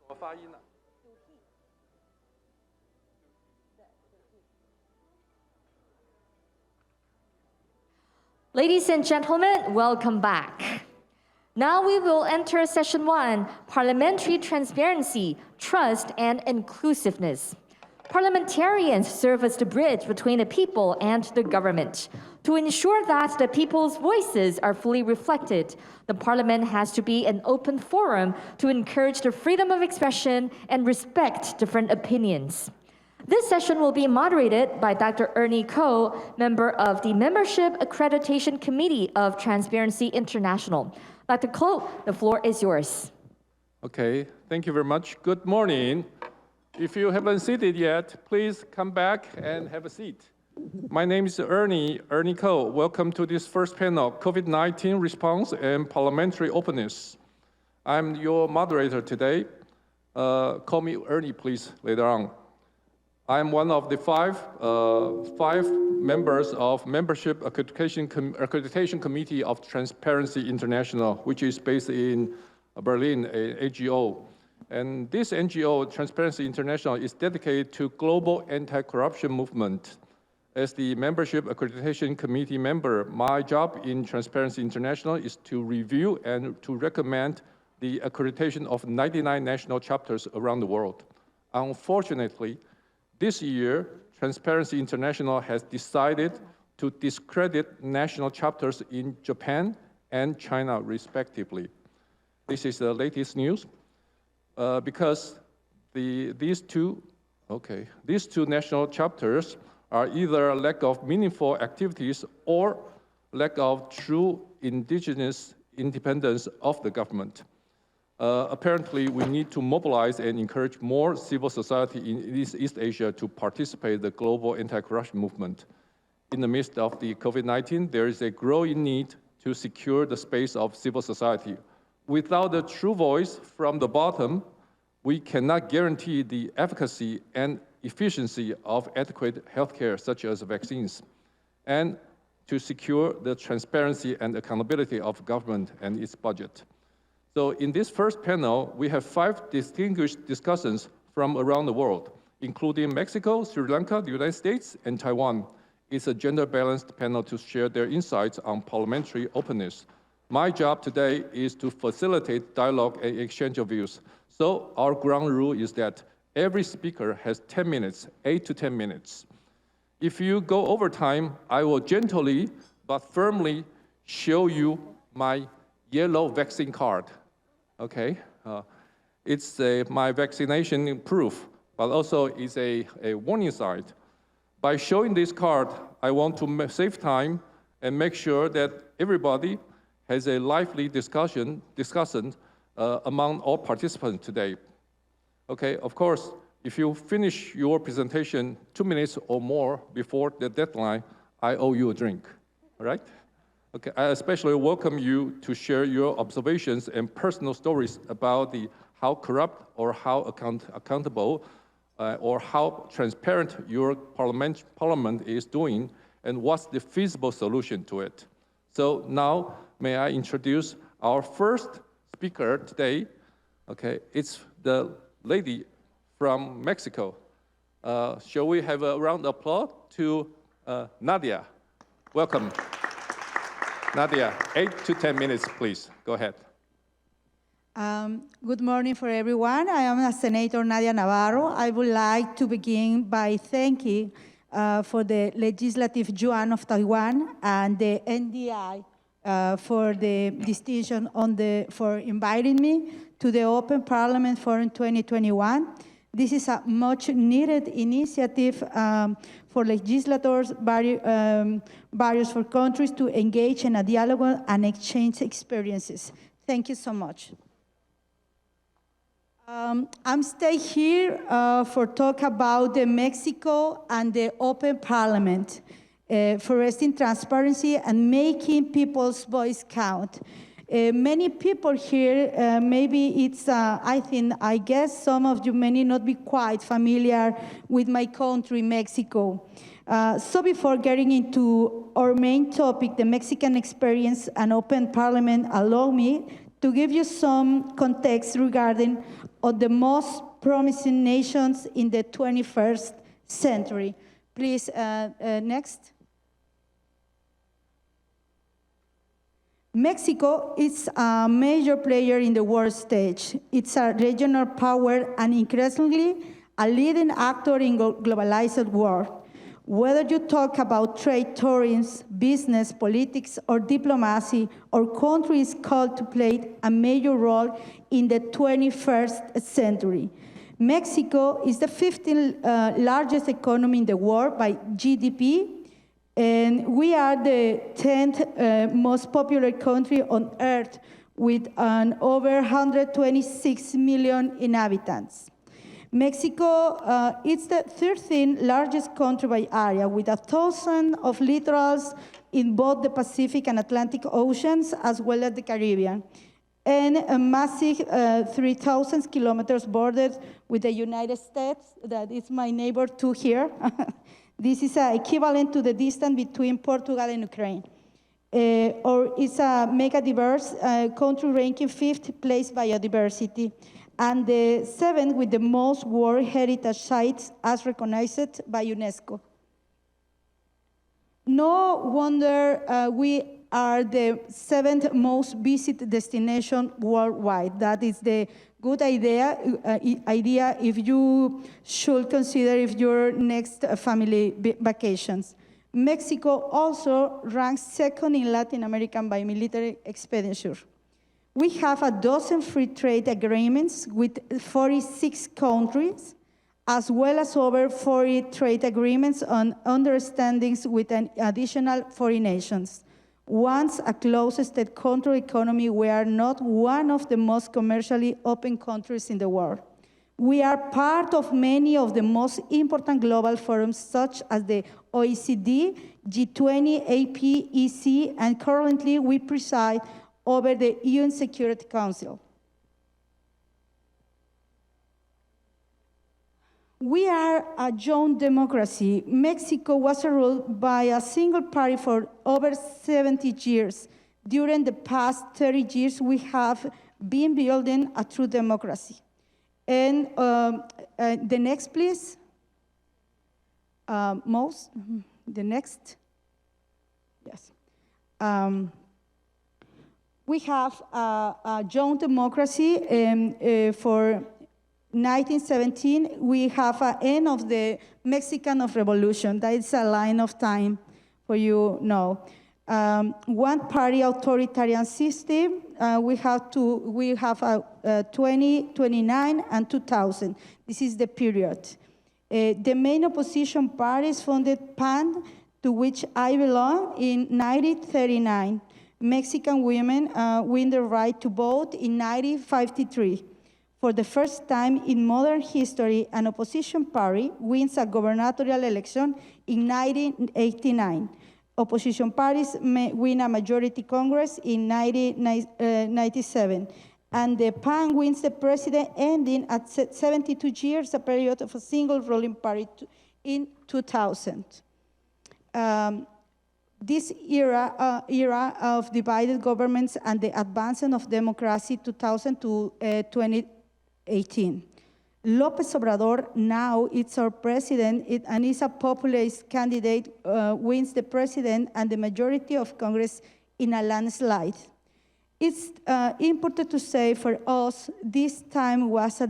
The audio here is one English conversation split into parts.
么发音呢？ Ladies and gentlemen, welcome back. Now we will enter session 1, Parliamentary Transparency, Trust and Inclusiveness. Parliamentarians serve as the bridge between the people and the government. To ensure that the people's voices are fully reflected, the Parliament has to be an open forum to encourage the freedom of expression and respect different opinions. This session will be moderated by Dr. Ernie Ko, member of the Membership Accreditation Committee of Transparency International. Dr. Ko, the floor is yours. Okay, thank you very much. Good morning. If you haven't seated yet, please come back and have a seat. My name is Ernie Ko. Welcome to this first panel, COVID-19 Response and Parliamentary Openness. I'm your moderator today. Call me Ernie, please, later on. I'm one of the five members of Membership Accreditation Committee of Transparency International, which is based in Berlin, an NGO. And this NGO, Transparency International, is dedicated to global anti-corruption movement. As the Membership Accreditation Committee member, my job in Transparency International is to review and to recommend the accreditation of 99 national chapters around the world. Unfortunately, this year, Transparency International has decided to discredit national chapters in Japan and China, respectively. This is the latest news because these two national chapters are either a lack of meaningful activities or lack of true indigenous independence of the government. Apparently, we need to mobilize and encourage more civil society in East Asia to participate in the global anti-corruption movement. In the midst of the COVID-19, there is a growing need to secure the space of civil society. Without a true voice from the bottom, we cannot guarantee the efficacy and efficiency of adequate healthcare, such as vaccines, and to secure the transparency and accountability of government and its budget. So in this first panel, we have 5 distinguished discussants from around the world, including Mexico, Sri Lanka, the United States, and Taiwan. It's a gender-balanced panel to share their insights on parliamentary openness. My job today is to facilitate dialogue and exchange of views. So our ground rule is that every speaker has 10 minutes, 8 to 10 minutes. If you go over time, I will gently but firmly show you my yellow vaccine card. Okay, it's my vaccination proof, but also it's a warning sign. By showing this card, I want to save time and make sure that everybody has a lively discussion among all participants today. Okay, of course, if you finish your presentation 2 minutes or more before the deadline, I owe you a drink, all right? Okay, I especially welcome you to share your observations and personal stories about how corrupt or how accountable or how transparent your parliament is doing and what's the feasible solution to it. So now, may I introduce our first speaker today. Okay, it's the lady from Mexico. Shall we have a round of applause to Nadia? Welcome. Nadia, 8 to 10 minutes, please. Go ahead. Good morning for everyone. I am Senator Nadia Navarro. I would like to begin by thanking for the Legislative Yuan of Taiwan and the NDI for the distinction for inviting me to the Open Parliament Forum 2021. This is a much needed initiative for legislators, various for countries to engage in a dialogue and exchange experiences. Thank you so much. I'm staying here for talk about the Mexico and the Open Parliament, fostering transparency and making people's voice count. Many people here, maybe it's, I guess some of you may not be quite familiar with my country, Mexico. So before getting into our main topic, the Mexican experience and open parliament, allow me To give you some context regarding of the most promising nations in the 21st century. Please, next. Mexico is a major player in the world stage. It's a regional power and increasingly a leading actor in globalized world. Whether you talk about trade, tourism, business, politics, or diplomacy, our country is called to play a major role in the 21st century. Mexico is the 15th largest economy in the world by GDP, and we are the 10th most popular country on earth with an over 126 million inhabitants. Mexico is the 13th largest country by area with 1,000 of littorals in both the Pacific and Atlantic Oceans as well as the Caribbean, and a massive 3,000 kilometers border with the United States, that is my neighbor too here. This is equivalent to the distance between Portugal and Ukraine. Or it's a mega diverse country ranking 5th place biodiversity, and the 7th with the most World Heritage Sites as recognized by UNESCO. No wonder we are the 7th most visited destination worldwide. That is the good idea if you should consider if your next family vacations. Mexico also ranks 2nd in Latin America by military expenditure. We have a dozen free trade agreements with 46 countries, as well as over 40 trade agreements on understandings with an additional 40 nations. Once a closed-state country economy, we are not one of the most commercially open countries in the world. We are part of many of the most important global forums, such as the OECD, G20, APEC, and currently we preside over the UN Security Council. We are a young democracy. Mexico was ruled by a single party for over 70 years. During the past 30 years, we have been building a true democracy. And the next, please. The next. Yes. We have a young democracy for 1917, we have an end of the Mexican Revolution. That is a line of time for you know. One-party authoritarian system. We have 2029 and 2000. This is the period. The main opposition parties founded PAN, to which I belong, in 1939. Mexican women win the right to vote in 1953. For the first time in modern history, an opposition party wins a gubernatorial election in 1989. Opposition parties may win a majority Congress in 1997. And the PAN wins the president, ending at 72 years, a period of a single ruling party in 2000. This era of divided governments and the advancement of democracy 2000 to 2018. López Obrador, now it's our president and is a populist candidate, wins the president and the majority of Congress in a landslide. It's important to say for us, this time was a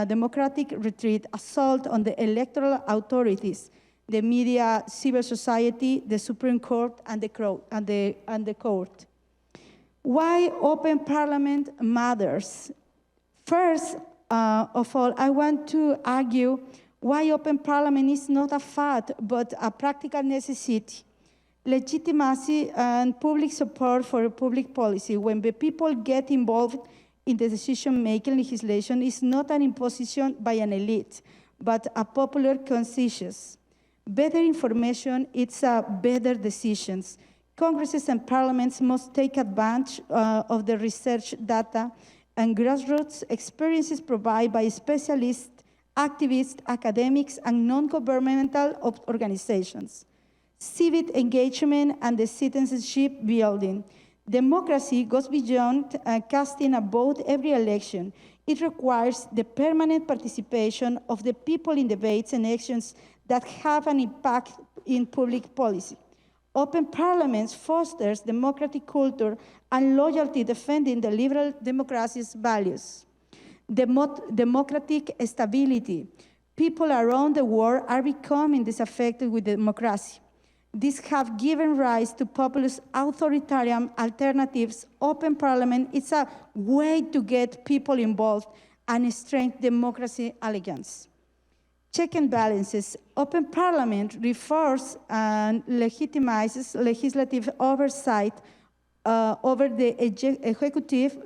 democratic retreat, assault on the electoral authorities, the media, civil society, the Supreme Court, and the court. Why open parliament matters? First of all, I want to argue why open parliament is not a fad, but a practical necessity. Legitimacy and public support for public policy, when the people get involved in the decision-making legislation, is not an imposition by an elite, but a popular consensus. Better information, it's better decisions. Congresses and parliaments must take advantage of the research data and grassroots experiences provided by specialists, activists, academics, and non-governmental organizations. Civic engagement and the citizenship building. Democracy goes beyond casting a vote every election. It requires the permanent participation of the people in debates and actions that have an impact in public policy. Open parliaments fosters democratic culture and loyalty defending the liberal democracy's values. Democratic stability. People around the world are becoming disaffected with democracy. These have given rise to populist authoritarian alternatives. Open parliament is a way to get people involved and strengthen democracy allegiance. Check and balances. Open parliament refers and legitimizes legislative oversight over the executive,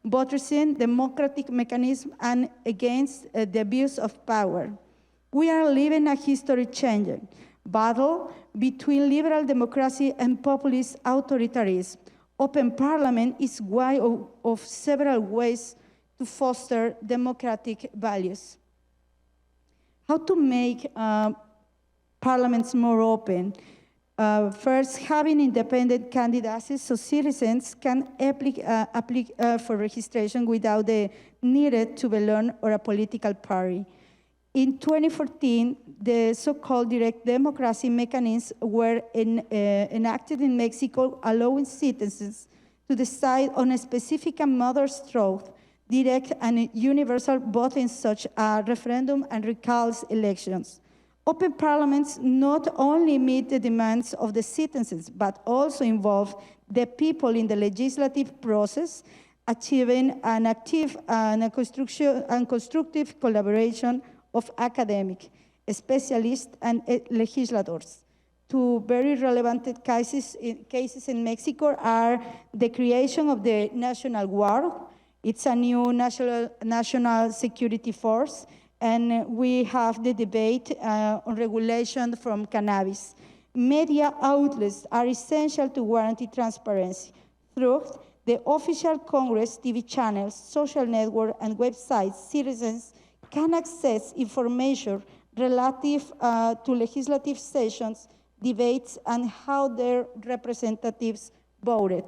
buttressing democratic mechanism and against the abuse of power. We are living a history-changing battle between liberal democracy and populist authoritarianism. Open parliament is one of several ways to foster democratic values. How to make parliaments more open? First, having independent candidacy so citizens can apply for registration without the need to belong or a political party. In 2014, the so-called direct democracy mechanisms were enacted in Mexico, allowing citizens to decide on a specific and mother's truth, direct and universal voting such as referendum and recalls elections. Open parliaments not only meet the demands of the citizens, but also involve the people in the legislative process, achieving an active and constructive collaboration of academic, specialists, and legislators. Two very relevant cases in Mexico are the creation of the National Guard. It's a new national security force, and we have the debate on regulation from cannabis. Media outlets are essential to guarantee transparency. Through the official Congress TV channels, social networks, and websites, citizens can access information relative to legislative sessions, debates, and how their representatives voted.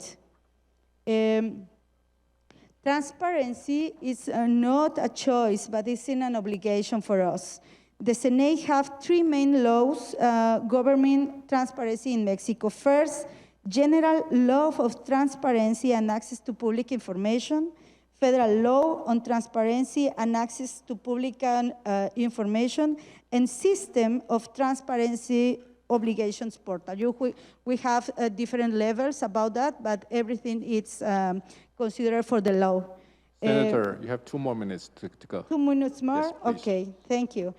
Transparency is not a choice, but it's an obligation for us. The Senate have three main laws governing transparency in Mexico. First, general law of transparency and access to public information, federal law on transparency and access to public information, and system of transparency obligations portal. We have different levels about that, but everything is considered for the law. Senator, you have 2 more minutes to go. 2 minutes more? Yes, please. Okay, thank you.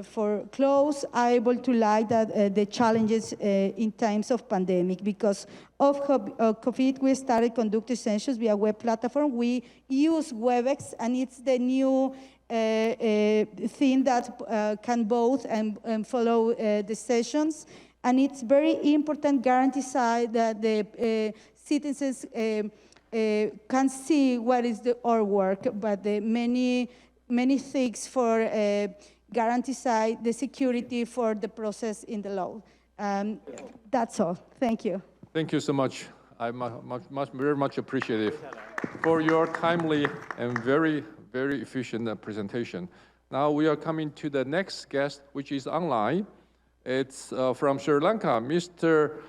For close, I would like that the challenges in times of pandemic, because of COVID, we started conducting sessions via web platform. We use WebEx, and it's the new thing that can vote and follow the sessions. And it's very important guarantee that the citizens can see what is our work, but the many things for guarantee the security for the process in the law. That's all. Thank you. Thank you so much. I very much appreciative for your timely and very efficient presentation. Now we are coming to the next guest, which is online. It's from Sri Lanka, Mr.